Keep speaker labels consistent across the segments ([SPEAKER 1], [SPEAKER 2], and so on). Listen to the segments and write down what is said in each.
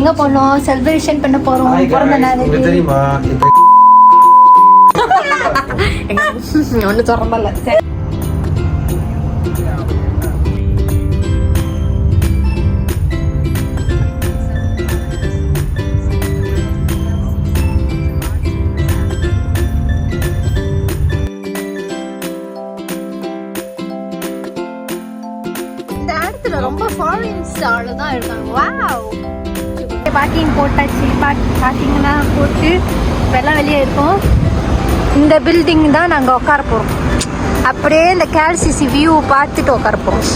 [SPEAKER 1] எங்க போனோம் செலிப்ரேஷன் பண்ண போறோம் பிறந்த நாளுக்கு
[SPEAKER 2] தெரியுமா
[SPEAKER 1] ஒண்ணு தொடரல ரொம்ப ஃபாரின் ஸ்டார்ல தான் இருக்காங்க. வாவ் பார்க்கிங் போட்டாச்சு. பார்க்கிங்னா போட்டு எல்லாம் வெளியே இருக்கும். இந்த பில்டிங் தான் நாங்கள் உட்கார போகிறோம். அப்படியே இந்த கேல்சிசி வியூ பார்த்துட்டு உட்கார போகிறோம்.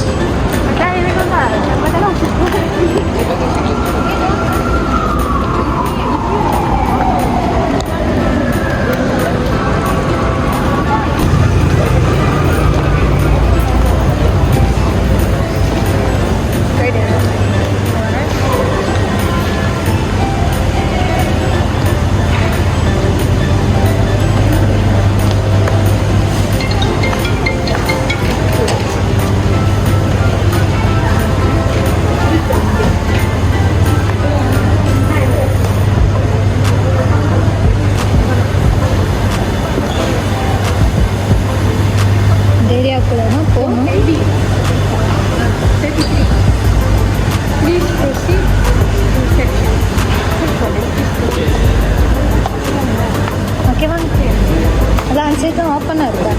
[SPEAKER 1] ஓப்பனா இருக்கா?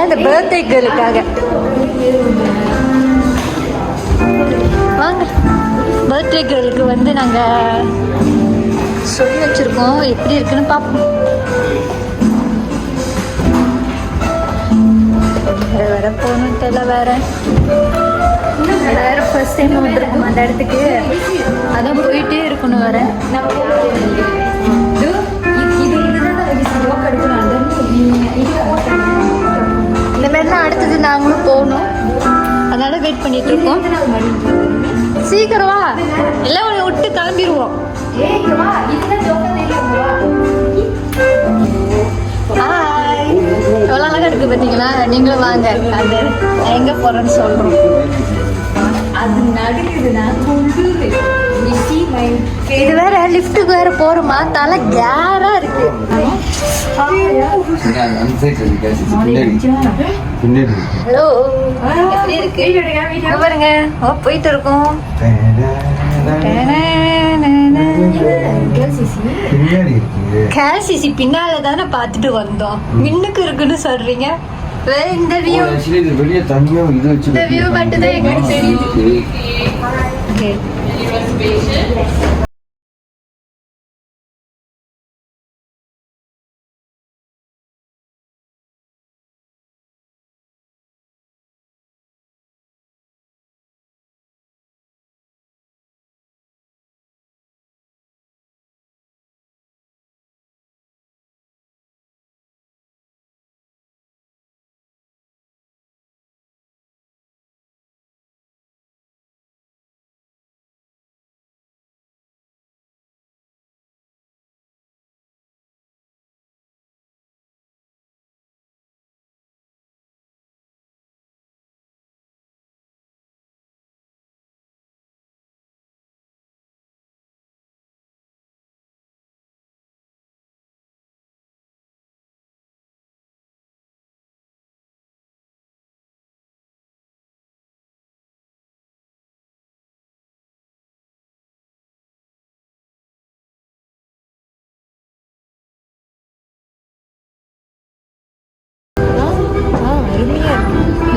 [SPEAKER 1] இந்த பர்த்டே கேர்ளுக்காக வாங்க. பர்த்டே கேர்ளுக்கு வந்து நாங்கள் சொல்லி வச்சுருக்கோம். எப்படி இருக்குன்னு பார்ப்போம். வேற போகணும் தெரியல. வேற ஃபர்ஸ்ட் டைம் வந்துருக்கோம் அந்த இடத்துக்கு. அதான் போயிட்டே இருக்கணும். வேற இந்த மாதிரி தான் அடுத்தது நாங்களும் போகணும். அதனால வெயிட் பண்ணிட்டு இருக்கோம். சீக்கிரம் வா, எல்லாம் உன்னை விட்டு கிளம்பிடுவோம். ஹாய், எவ்வளோ அழகா இருக்கு பார்த்தீங்களா? நீங்களும் வாங்க. அது எங்க போறோன்னு சொல்றோம். அது நடக்குதுன்னா இது வேற லிஃப்ட்டுக்கு வேற போறோமா? தலை கேரா இருக்கு. ஹலோ, எப்படி இருக்கு பாருங்க. போயிட்டு இருக்கோம். கேல்சிசி பின்னால தானே பார்த்துட்டு வந்தோம். மின்னுக்கு இருக்குன்னு சொல்றீங்க. இந்த வியூ மட்டும் தான் எங்களுக்கு தெரியுது.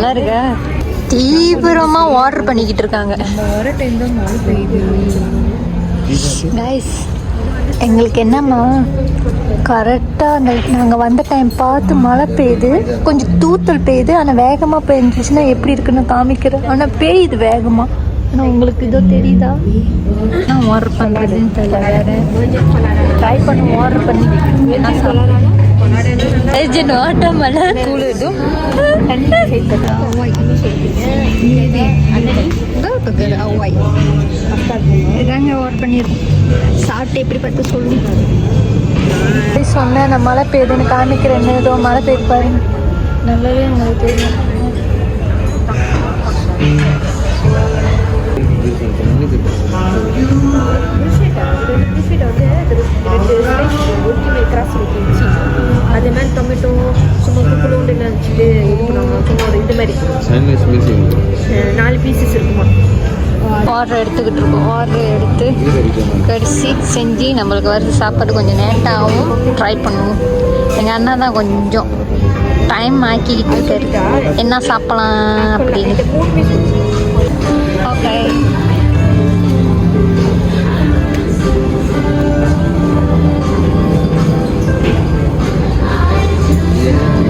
[SPEAKER 1] நல்லா இருக்கா? தீவிரமா ஆர்டர் பண்ணிக்கிட்டு இருக்காங்க.
[SPEAKER 3] வர டைம் தான் மழை பெய்யுது.
[SPEAKER 1] கைஸ், எங்களுக்கு என்னம்மா கரெக்டாக அந்த நாங்கள் வந்த டைம் பார்த்து மழை பெய்யுது, கொஞ்சம் தூத்தல் பெய்யுது. ஆனால் வேகமாக பெஞ்சிச்சுன்னா எப்படி இருக்குன்னு காமிக்கிறேன். ஆனால் பெய்யுது வேகமாக. ஆனால் உங்களுக்கு இதோ தெரியுதா நான் ஆர்டர் பண்ணுறதுன்னு தெரியல வேறு ட்ரை பண்ணி ஆர்டர் பண்ணி என்ன சொல்லலாம் ஏஜென்ட் வாட்டமலை கூழுது இதாங்க ஆர்டர் பண்ணியிருக்கோம் சாப்பிட்டு எப்படி பார்த்து சொல்லுங்க சொன்னேன் நான் மழை பெய்யுதுன்னு காமிக்கிறேன் ஏதோ மழை பெய்து பாருங்க நல்லாவே உங்களுக்கு தெரியும்
[SPEAKER 3] அதே மாதிரி டொமேட்டோ சும்மா குக்குண்டு நினச்சிட்டு சும்மா ஒரு இது மாதிரி 4 பீசஸ் இருக்குமா
[SPEAKER 1] ஆர்டர் எடுத்துக்கிட்டு இருக்கோம் ஆர்டர் எடுத்து கடைசி செஞ்சு நம்மளுக்கு வருது சாப்பாடு கொஞ்சம் நேட்டாகவும் ட்ரை பண்ணுவோம் எங்கள் அண்ணா தான் கொஞ்சம் டைம் ஆக்கிக்கிட்டு இருக்காரு என்ன சாப்பிடலாம் அப்படின்னு ஓகே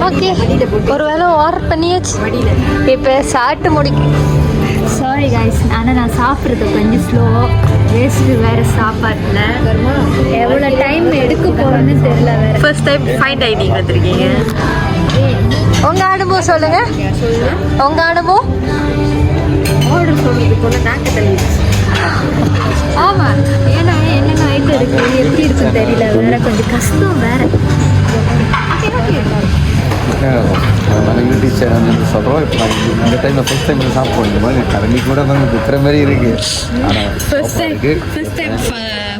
[SPEAKER 1] ஓகே ஒரு வேளை ஆர்டர் பண்ணியாச்சு இப்போ சாப்பிட்டு முடிக்கும் சாரி கைஸ் ஆனால் நான் சாப்பிட்றது கொஞ்சம் ஸ்லோ வேஸ்ட்டு வேறு சாப்பாட்டில் எவ்வளோ டைம் எடுக்க போகிறோன்னு தெரியல வேறு
[SPEAKER 3] ஃபர்ஸ்ட் டைம் ஃபைன் டைனிங் வந்திருக்கீங்க
[SPEAKER 1] உங்கள் அனுபவம் சொல்லுங்கள் உங்கள் அனுபவம்
[SPEAKER 3] ஆர்டர் சொல்கிறதுக்கு ஒன்று நாக்கு தள்ளிடுச்சு
[SPEAKER 1] ஆமாம் ஏன்னா என்னென்ன ஐட்டம் இருக்குது எப்படி இருக்குன்னு தெரியல வேறு கொஞ்சம் கஷ்டம் வேறு
[SPEAKER 2] டீச்சர் வந்து சொல்கிறோம் இப்போ நான் இந்த டைமில் ஃபஸ்ட் டைம் சாப்பிடுவோம் இந்த மாதிரி கரண்டி கூட தான் இருக்கிற மாதிரி இருக்குது ஆனால்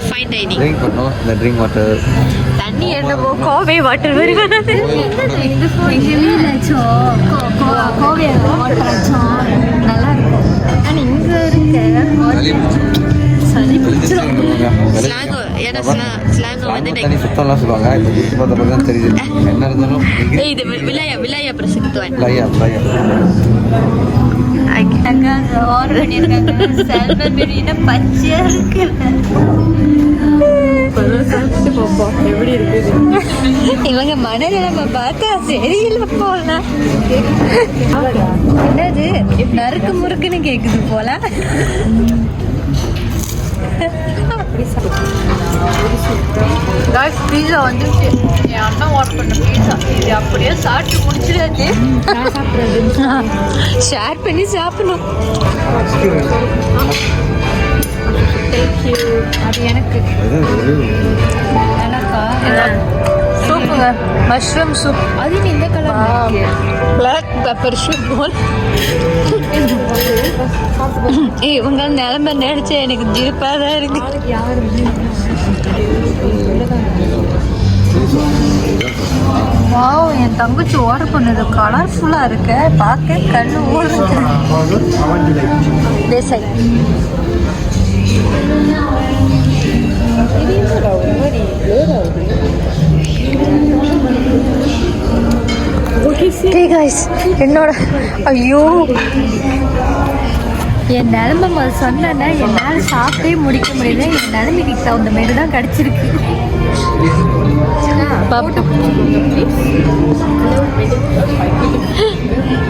[SPEAKER 3] ஃபைன் டைனிங்
[SPEAKER 2] ட்ரிங்க் பண்ணோம் இந்த ட்ரிங்க் வாட்டர்
[SPEAKER 3] தண்ணி என்னமோ கோவை வாட்டர் மாதிரி வராது
[SPEAKER 1] கோவை வாட்டர் வச்சோம் நல்லா இருக்கும் ஆனால் இங்கே இருக்க சளி பிடிச்சிரும்
[SPEAKER 2] தண்ணி சுத்தம்லாம் சொல்லுவாங்க இப்போ குத்து பார்த்த பிறகு தான் தெரியுது என்ன இருந்தாலும்
[SPEAKER 3] இது விளையா பிரசித்துவன்
[SPEAKER 2] லையா
[SPEAKER 1] ஆர்டர் பண்ணியிருக்காங்க சால்மன் பிரியாணி பச்சையாக இருக்கு
[SPEAKER 3] எப்படி இருக்குது
[SPEAKER 1] இவங்க மனநிலைமை பார்த்தா சரியில்லை போல என்னது நறுக்கு முறுக்குன்னு கேக்குது போல பீஸா வந்துச்சு என் அண்ணா ஆர்டர் பண்ண பீஸா இது அப்படியே சாப்பிட்டு முடிச்சிடாது ஷேர் பண்ணி சாப்பிடணும் தேங்க்யூ அது எனக்கு எனக்கா சூப்புங்க மஷ்ரூம் சூப் அது இந்த கலர் பிளாக் பெப்பர் சூப் போல் இவங்க நிலமை நினைச்சு எனக்கு ஜிருப்பாக தான் இருக்கு வாவ் என் தங்கச்சி ஆர்டர் பண்ணது கலர்ஃபுல்லாக இருக்கு பார்க்க கண்ணு ஓடுது தேசாய் என்னோட ஐயோ என் நிலைமை முதல் சொன்னேன்னா என்னால் சாப்பிட்டே முடிக்க முடியல என் நிலைமைக்கு தகுந்த மாரி தான் கிடச்சிருக்கு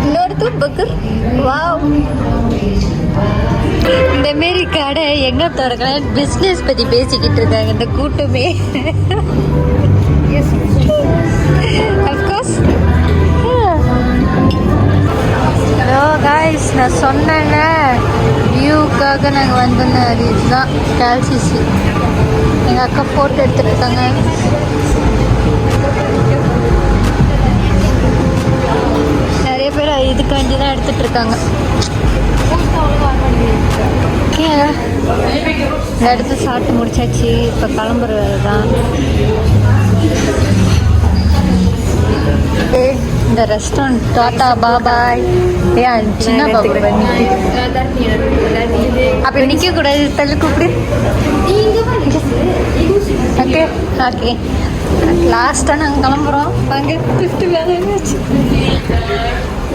[SPEAKER 1] இன்னொருத்தர் பக்கர் வாவ் இந்த மாரி கடை எங்கே திறக்கலாம் பிஸ்னஸ் பற்றி பேசிக்கிட்டு இருக்காங்க இந்த கூட்டமே அஃப்கோர்ஸ் ஹலோ காய்ஸ் நான் சொன்னேங்க வியூக்காக நாங்கள் வந்திருந்தோம் அது இதுதான் கேல்சிசி எங்கள் அக்கா ஃபோட்டோ எடுத்துகிட்டு இருக்காங்க நிறைய பேர் இதுக்காண்டி தான் எடுத்துகிட்டு இருக்காங்க இந்த இடத்துல சாப்பிட்டு முடிச்சாச்சு இப்போ கிளம்புறது தான் இந்த ரெஸ்டாரண்ட் டாட்டா பாபாய் ஏன் சின்ன பாபு அப்படி நிற்க கூடாது தள்ளு கூப்பிடு ஓகே ஓகே லாஸ்ட்டாக நாங்கள் கிளம்புறோம் வாங்க லிஃப்ட் வேலை வச்சு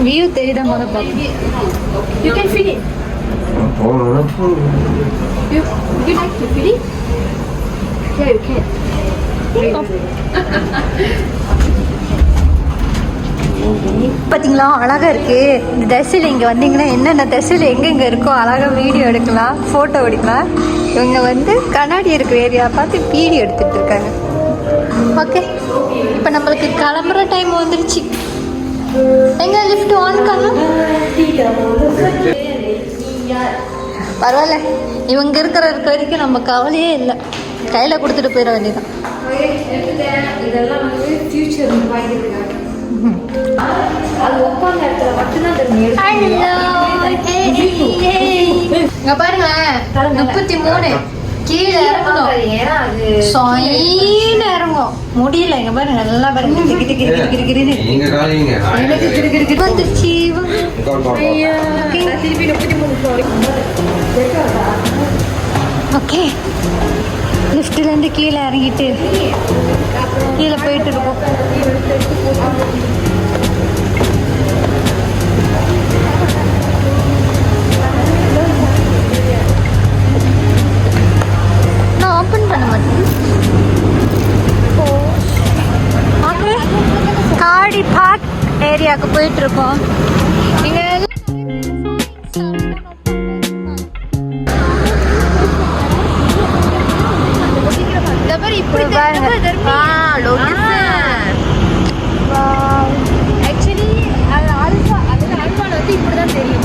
[SPEAKER 1] வியூ தெரியுதா முதல் பார்க்க
[SPEAKER 3] You can feel it. You like to feel it? Yeah, you can.
[SPEAKER 1] பார்த்தீங்களா அழகாக இருக்குது. இந்த தசையில் இங்கே வந்தீங்கன்னா என்னென்ன தசையில் எங்கெங்கே இருக்கோ அழகாக வீடியோ எடுக்கலாம், ஃபோட்டோ எடுக்கலாம். இவங்க வந்து கண்ணாடி இருக்கிற ஏரியா பார்த்து வீடியோ எடுத்துகிட்டு இருக்காங்க. ஓகே, இப்போ நம்மளுக்கு கிளம்புற டைம் வந்துருச்சு. எங்க லிஃப்ட் ஆன் பண்ணலாம்? பரவாயில்ல, இவங்க இருக்கிற வரைக்கும் நம்ம கவலையே இல்லை. கையில் கொடுத்துட்டு போயிட வேண்டியதான்.
[SPEAKER 3] இதெல்லாம் வந்து ஃபியூச்சர் வாங்கியிருக்காங்க. அது உட்காந்த இடத்துல மட்டும்தான்
[SPEAKER 1] இங்க பாருங்க 33 கீழே இறங்கணும்.
[SPEAKER 3] ஏன்னா அது
[SPEAKER 1] இறங்கும் முடியல. இங்க பாருங்க நல்லா பாருங்க.
[SPEAKER 2] நீங்க காலிங்க
[SPEAKER 1] எனக்கு கிரு வந்துருச்சு.
[SPEAKER 3] திருப்பி 33
[SPEAKER 1] ஓகே, லிஃப்ட்லேருந்து கீழே இறங்கிட்டு கீழே போயிட்டு இருக்கோம். நான் ஓப்பன் பண்ண மாட்டேன். ஓகே, காடி பார்க் ஏரியாவுக்கு போயிட்டு இருக்கோம். இங்கே இப்படி பாருங்க. ஆக்சுவலி ஆல்பா வந்து இப்படிதான் தெரியும்.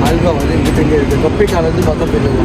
[SPEAKER 2] ஆல்பா வந்து இங்கே இருக்கு. தொப்பிக்கால் வந்து பார்த்தா தெரியும்.